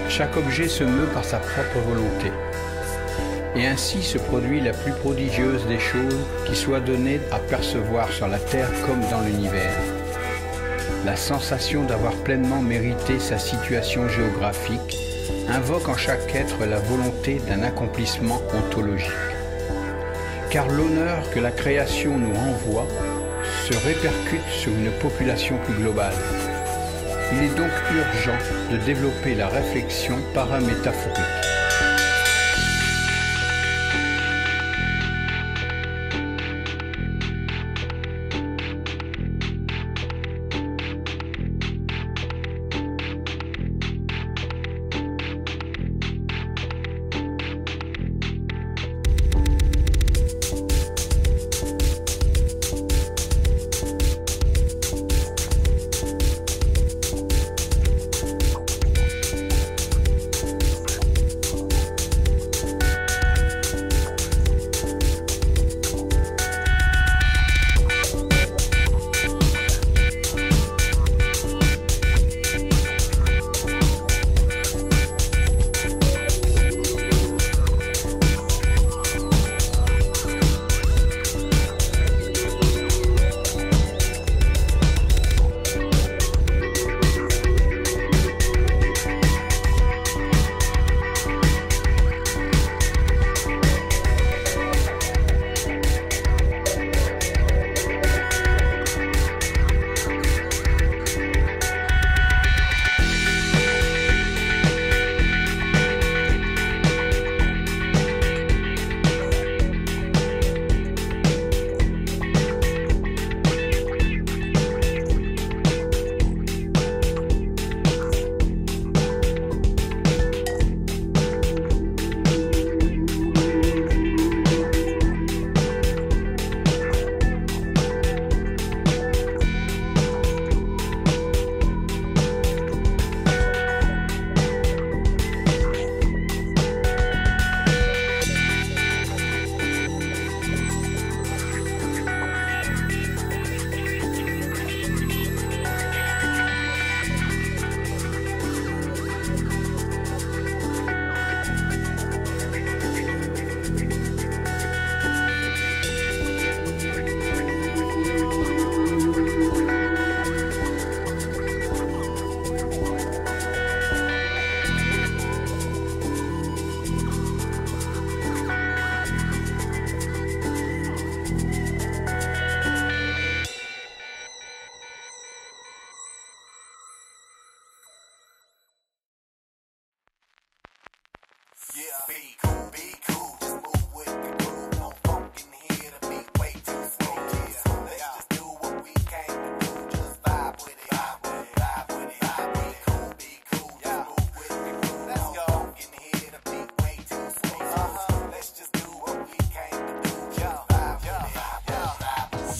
Chaque objet se meut par sa propre volonté. Et ainsi se produit la plus prodigieuse des choses qui soit donnée à percevoir sur la terre comme dans l'univers. La sensation d'avoir pleinement mérité sa situation géographique invoque en chaque être la volonté d'un accomplissement ontologique. Car l'honneur que la création nous renvoie se répercute sur une population plus globale. Il est donc urgent de développer la réflexion paramétaphorique.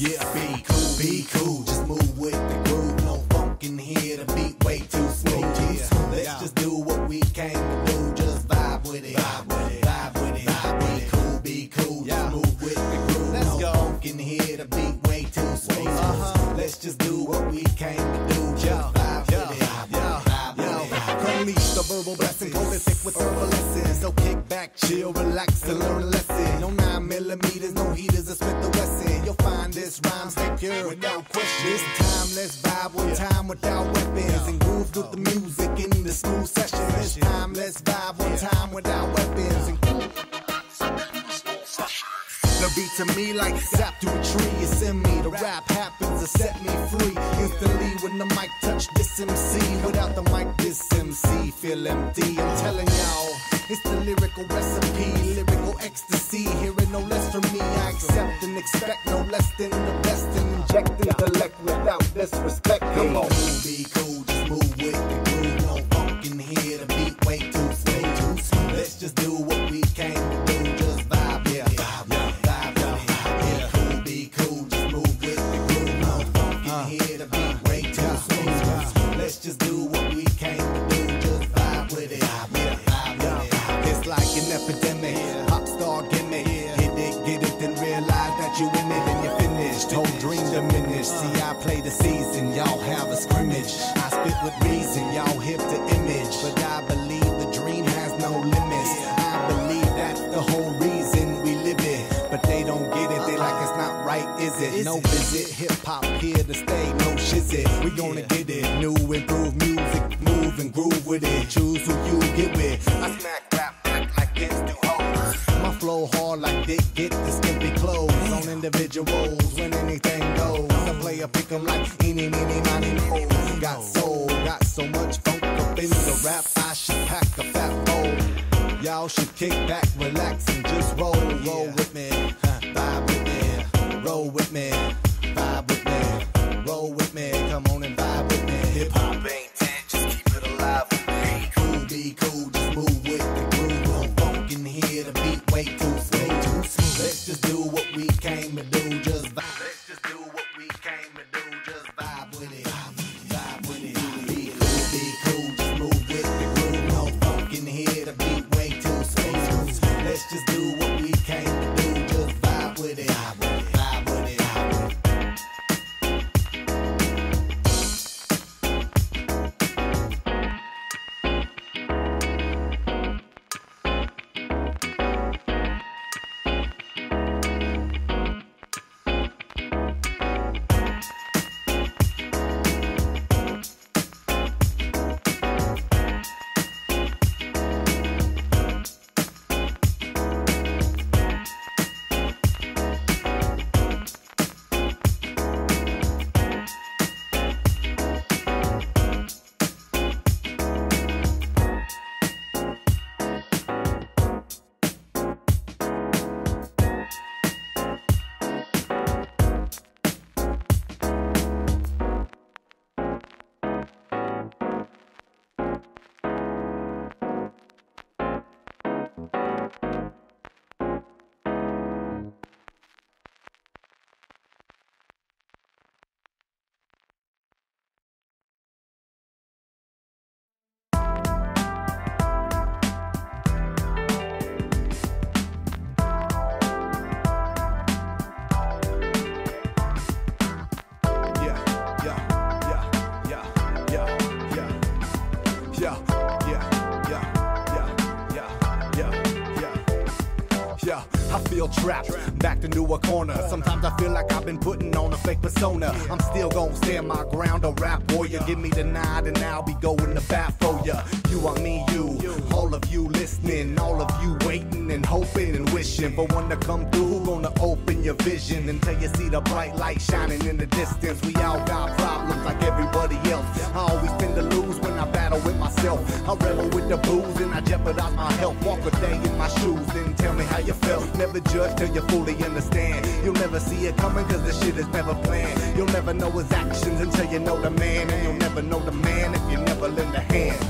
Yeah, be cool, just move with the groove. No funk in here, the beat way too smooth. Yeah, let's just do what we came to do. Just vibe with it, vibe with it, vibe with it. Be cool, just move with the groove. No funk in here, the beat way too smooth. Let's just do what we came to do. Just vibe with it, vibe with it. Unleash the verbal blessing, prolific with herbal lessons. So kick back, chill, relax, and learn a lesson. No 9mm, no heaters, or spit the Wesson. You'll find this rhyme stay pure without question. This time, let's vibe with time without weapons and groove through the music in the smooth session. This time, let's vibe with time without weapons and the beat to me like sap to a tree. It's in me. The rap happens to set me free instantly when the mic touch this MC. Without the mic, this MC feel empty. I'm telling y'all, it's the lyrical recipe, lyrical ecstasy. Hearing no less from me, I accept and expect no less than the best and inject intellect without disrespect. Come on, be cool, just move with the groove. No funk in here, the beat way too smooth. Let's just do what we came to do. Just vibe, yeah, vibe, yeah. Let's just do what we came to do. Just vibe with it. It's like an epidemic, pop star gimmick. Hit it, get it, then realize that you in it and you're finished. Whole dream diminished. See, I play the season, y'all have a scrimmage. I spit with reason, y'all hip to image. But I believe the hip-hop here to stay, no shizzy. We gonna get it, new improved music, move and groove with it. Choose who you get with. I smack rap back like kids do hoes. My flow hard like Dick, get the skimpy clothes on individuals when anything goes. I play a pick 'em like eeny, meeny, miny, mo. Got soul, got so much funk up in the rap, I should pack a fat bowl. Y'all should kick back, relax, and just roll with me, vibe with me, roll with me, vibe with me, roll with me, come on and vibe with me. Hip hop ain't dead, just keep it alive with me. Cool, be cool, just move with the groove. No funk in here, the beat way too smooth. Let's just do what we came to do, just vibe. Let's just do what we came to do, just vibe with it, vibe with it. Be cool, just move with the groove. No funk in here, the beat way too smooth. Let's just do what we came to do, just vibe with it, vibe with it, vibe with it. I feel trapped, backed into a corner. Sometimes I feel like I've been putting on a fake persona. I'm still gon' stand my ground, a rap warrior. Give me the nod and I'll be going to bat for ya. You, I mean you, all of you listening, all of you waiting and hoping and wishing for one to come through who gonna open your vision until you see the bright light shining in the distance. We all got problems like everybody else. I always tend to lose when I battle with myself. I rebel with the booze and I jeopardize my health. Walk a day in my shoes, then tell me how you felt. Never judge till you fully understand. You'll never see it coming cause the shit is never planned. You'll never know his actions until you know the man. And you'll never know the man if you never lend a hand.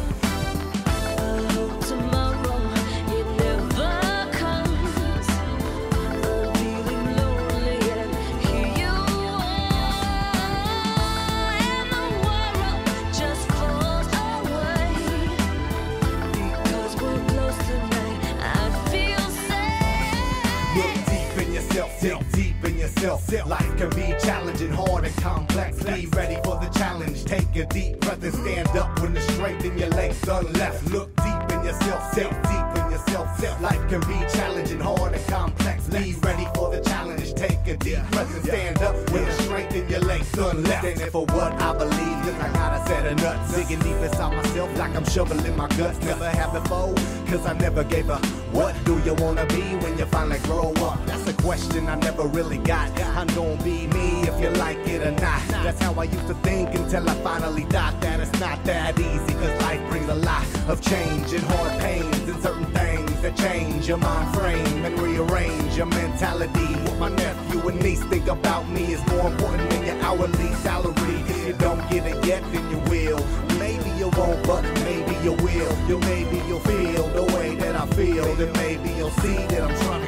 Dig deep in yourself. Life can be challenging, hard and complex. Be ready for the challenge. Take a deep breath and stand up when the strength in your legs done left. Look deep in yourself. Dig deep in yourself. Life can be challenging, hard and complex. Be ready for the challenge. Take a deep breath and stand up when the strength in your legs done left. Standing for what I believe, cause I got a set of nuts. Digging deep inside myself like I'm shoveling my guts. Never have before, cause I never gave a what do you wanna be when you finally grow up? That's a question I never really got. I'm gonna be me if you like it or not. That's how I used to think until I finally thought that it's not that easy. Cause life brings a lot of change and hard pains and certain things that change your mind frame and rearrange your mentality. What my nephew and niece think about me is more important than your hourly salary. If you don't get it yet, then you will. Maybe you won't, but maybe you will. Maybe you'll feel the way that I feel. Then maybe you'll see that I'm trying to